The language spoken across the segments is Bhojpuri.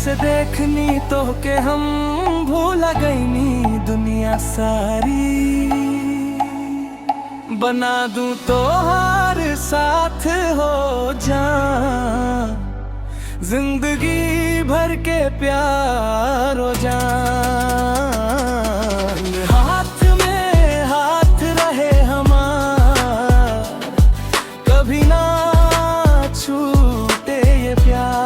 से देखनी तो के हम भूल गईनी दुनिया सारी। बना दूं तो हर साथ हो जाऊं, जिंदगी भर के प्यार हो जान। हाथ में हाथ रहे हमार, कभी ना छूटे ये प्यार।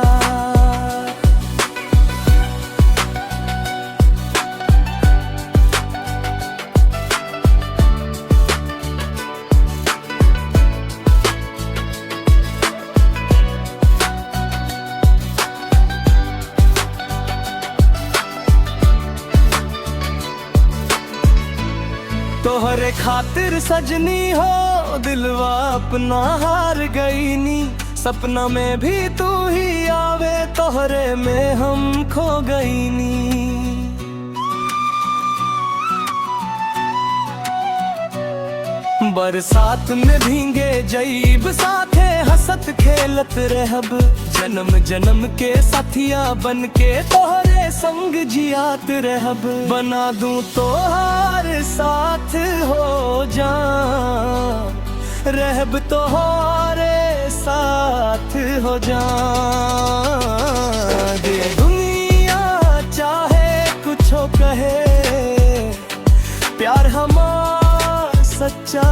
तोहरे खातिर सजनी हो दिलवा अपना हार गई नी। सपना में भी तू ही आवे, तोहरे में हम खो गई नी। बरसात में भींगे जईब साथे हंसत खेलत रहब। जन्म जन्म के साथिया बन के तोहरे संग जियात रहब। बना दूं तो हर साथ हो जाऊं, रहब तोहरे साथ हो जाऊं। ये दुनिया चाहे कुछ कहे, प्यार हमारा सच्चा